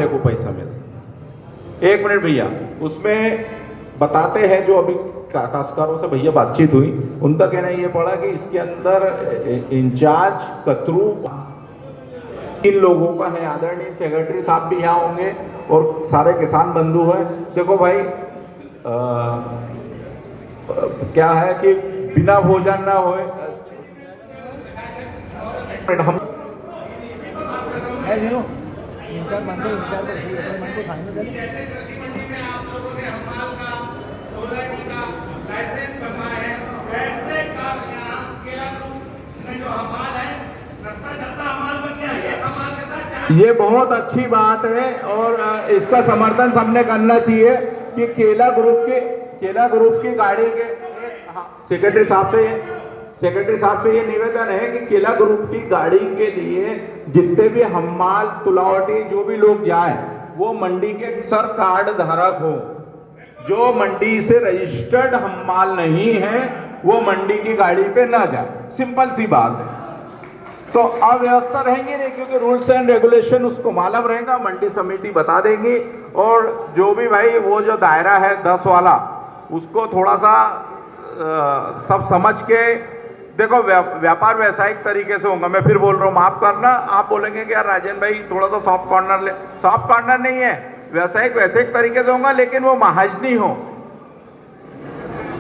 आधे को पैसा मिलता। 1 मिनट भैया, उसमें बताते हैं जो अभी काश्तकारों से भैया बातचीत हुई, उनका कहना ये पड़ा कि इसके अंदर इंचार्ज कतरू 3 लोगों का है। आदरणीय सेक्रेटरी साहब भी यहाँ होंगे और सारे किसान बंधु हैं। देखो भाई, क्या है कि बिना भोजन ना होए हम ये बहुत अच्छी बात है और इसका समर्थन सबने करना चाहिए कि केला ग्रुप की गाड़ी के सेक्रेटरी साहब से ये निवेदन है कि केला ग्रुप की गाड़ी के लिए जितने भी हम्माल तुलावटी जो भी लोग जाए वो मंडी के सर कार्ड धारक हो। जो मंडी से रजिस्टर्ड हम्माल नहीं है वो मंडी की गाड़ी पे ना जाए। सिंपल सी बात है। तो अव्यवस्था रहेंगी नहीं, क्योंकि रूल्स एंड रेगुलेशन उसको मालूम रहेगा, मंडी समिति बता देंगी। और जो भी भाई वो जो दायरा है 10 वाला, उसको थोड़ा सा सब समझ के देखो। व्यापार व्यावसायिक तरीके से होगा। मैं फिर बोल रहा हूँ, माफ करना, आप बोलेंगे कि यार राजन भाई थोड़ा सा सॉफ्ट कॉर्नर ले। सॉफ्ट कॉर्नर नहीं है, व्यावसायिक वैसे तरीके से होगा, लेकिन वो महाजनी हो,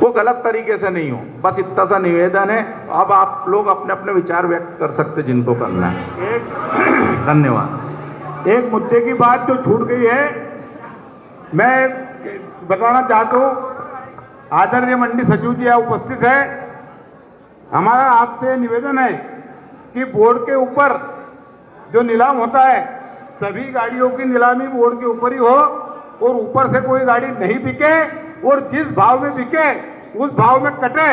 वो गलत तरीके से नहीं हो। बस इतना सा निवेदन है। अब आप लोग अपने अपने विचार व्यक्त कर सकते जिनको करना है। धन्यवाद। एक मुद्दे की बात जो छूट गई है, मैं बताना चाहता हूँ। आदरणीय मंडी सचिव जी यहाँ उपस्थित है। हमारा आपसे निवेदन है कि बोर्ड के ऊपर जो नीलाम होता है, सभी गाड़ियों की नीलामी बोर्ड के ऊपर ही हो और ऊपर से कोई गाड़ी नहीं बिके और जिस भाव में बिके उस भाव में कटे।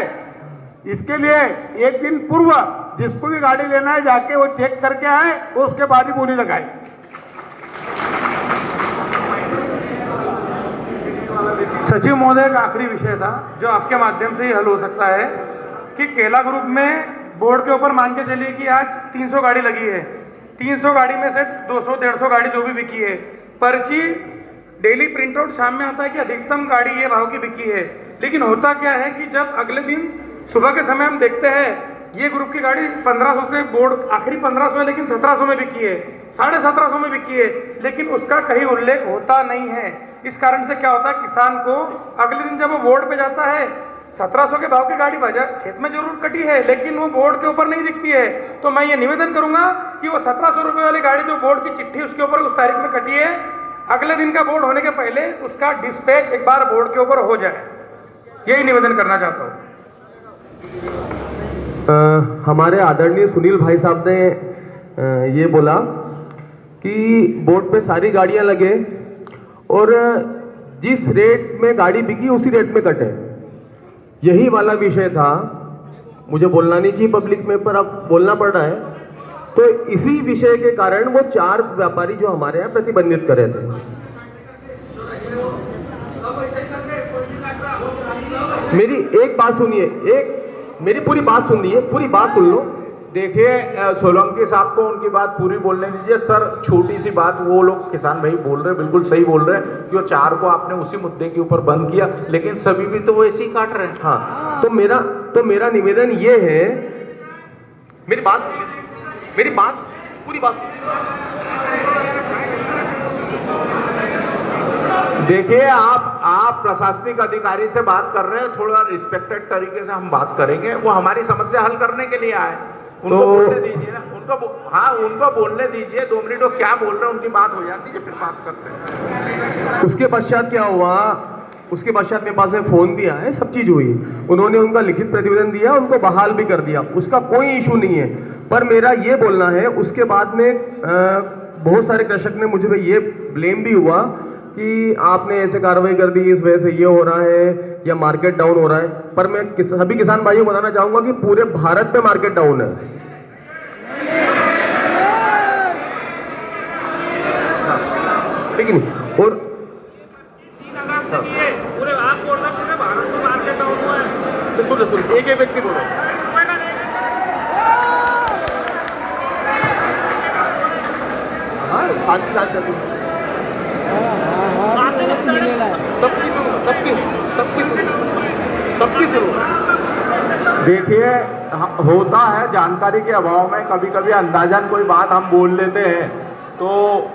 इसके लिए एक दिन पूर्व जिसको भी गाड़ी लेना है जाके वो चेक करके आए और उसके बाद ही बोली लगाए। सचिव महोदय का आखिरी विषय था जो आपके माध्यम से ही हल हो सकता है कि केला ग्रुप में बोर्ड के ऊपर मान के चलिए कि आज 300 गाड़ी लगी है। 300 गाड़ी में से 200-150 गाड़ी जो भी बिकी है, पर्ची डेली प्रिंट आउट शाम में आता है कि अधिकतम गाड़ी ये भाव की बिकी है। लेकिन होता क्या है कि जब अगले दिन सुबह के समय हम देखते हैं ये ग्रुप की गाड़ी 1500 से बोर्ड आखिरी 1500 है, लेकिन 1700 में बिकी है, 1750 में बिकी है, लेकिन उसका कहीं उल्लेख होता नहीं है। इस कारण से क्या होता है, किसान को अगले दिन जब वो बोर्ड पे जाता है 1700 के भाव की गाड़ी बाजार खेत में जरूर कटी है, लेकिन वो बोर्ड के ऊपर नहीं दिखती है। तो मैं ये निवेदन करूंगा कि वो 1700 रुपये वाली गाड़ी जो बोर्ड की चिट्ठी उसके ऊपर उस तारीख में कटी है, अगले दिन का बोर्ड होने के पहले उसका डिस्पैच एक बार बोर्ड के ऊपर हो जाए। यही निवेदन करना चाहता हूँ। हमारे आदरणीय सुनील भाई साहब ने ये बोला कि बोर्ड पे सारी गाड़ियां लगे और जिस रेट में गाड़ी बिकी उसी रेट में कटे। यही वाला विषय था। मुझे बोलना नहीं चाहिए पब्लिक में, पर अब बोलना पड़ रहा है। तो इसी विषय के कारण वो 4 व्यापारी जो हमारे यहाँ प्रतिबंधित करे थे। मेरी एक बात सुनिए, मेरी पूरी बात सुनिए, पूरी बात सुन लो। देखिए, सोलंकी साहब को उनकी बात पूरी बोलने दीजिए। सर, छोटी सी बात, वो लोग किसान भाई बोल रहे हैं, बिल्कुल सही बोल रहे हैं कि वो 4 को आपने उसी मुद्दे के ऊपर बंद किया, लेकिन सभी भी तो वो ऐसे ही काट रहे हैं। हाँ, तो मेरा निवेदन ये है, मेरी बात पूरी बात। देखिए, आप प्रशासनिक अधिकारी से बात कर रहे हैं, थोड़ा रिस्पेक्टेड तरीके से हम बात करेंगे। वो हमारी समस्या हल करने के लिए आए, उनको बोलने दीजिए ना, उनको बोलने दीजिए। 2 मिनट वो क्या बोल रहे हैं उनकी बात हो जाती है, फिर बात करते हैं। उसके पश्चात क्या हुआ, उसके पश्चात मेरे पास में फोन भी आया, सब चीज हुई। उन्होंने उनका लिखित प्रतिवेदन दिया, उनको बहाल भी कर दिया, उसका कोई इशू नहीं है। पर मेरा ये बोलना है, उसके बाद में बहुत सारे कृषक ने मुझे पे ये ब्लेम भी हुआ कि आपने ऐसे कार्रवाई कर दी, इस वजह से ये हो रहा है या मार्केट डाउन हो रहा है। पर मैं सभी किसान भाइयों को बताना चाहूंगा कि पूरे भारत में मार्केट डाउन है। ठीक है नहीं? और पूरे आप बोल रहे पूरे भारत में मार्केट डाउन हुआ है। सुन एक व्यक्ति बोलो। हाँ, शांति साथ चलिए। सबकी सुनूंगा, सबकी सुनूंगा। देखिए, होता है जानकारी के अभाव में कभी कभी अंदाजन कोई बात हम बोल लेते हैं तो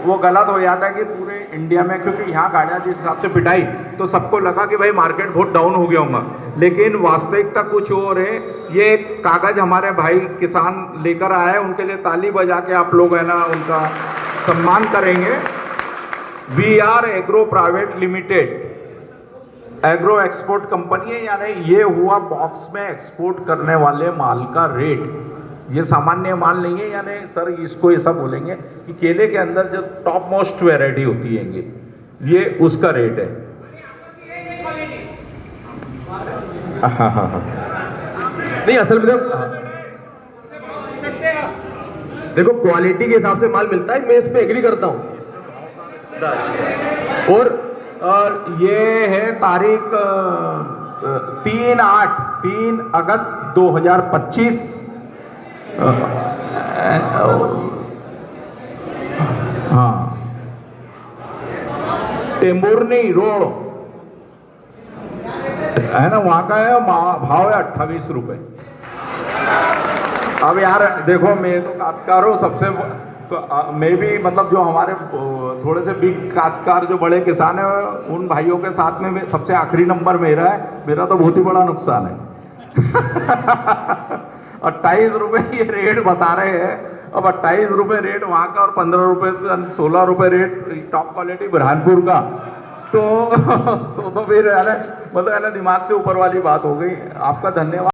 वो गलत हो जाता है कि पूरे इंडिया में, क्योंकि यहाँ गाड़ियाँ जिस हिसाब से पिटाई तो सबको लगा कि भाई मार्केट बहुत डाउन हो गया होगा, लेकिन वास्तविकता कुछ और है। ये कागज़ हमारे भाई किसान लेकर आए हैं, उनके लिए ताली बजा के आप लोग है ना उनका सम्मान करेंगे। VR agro private limited agro export company है, यानी ये हुआ बॉक्स में एक्सपोर्ट करने वाले माल का रेट। ये सामान्य माल नहीं है, यानी सर इसको ऐसा बोलेंगे कि केले के अंदर जो टॉप मोस्ट वेराइटी होती है ये उसका रेट है। हाँ। नहीं, असल में देखो क्वालिटी के हिसाब से माल मिलता है, मैं इस पे एग्री करता हूँ। और ये है तारीख 3 अगस्त 2025। हाँ, टेम्बुर्नी रोड है ना, वहां का है, भाव है 28 रुपए। अब यार देखो, मैं तो काश्तकार हूँ सबसे, मैं भी मतलब जो हमारे थोड़े से बिग काश्तकार जो बड़े किसान हैं उन भाइयों के साथ में सबसे आखिरी नंबर मेरा है। मेरा तो बहुत ही बड़ा नुकसान है। 28 रुपए ये रेट बता रहे हैं। अब 28 रुपए रेट वहाँ का और 15 रुपए से 16 रुपए रेट टॉप क्वालिटी बुरहानपुर का, तो फिर है ना, मतलब है ना, दिमाग से ऊपर वाली बात हो गई। आपका धन्यवाद।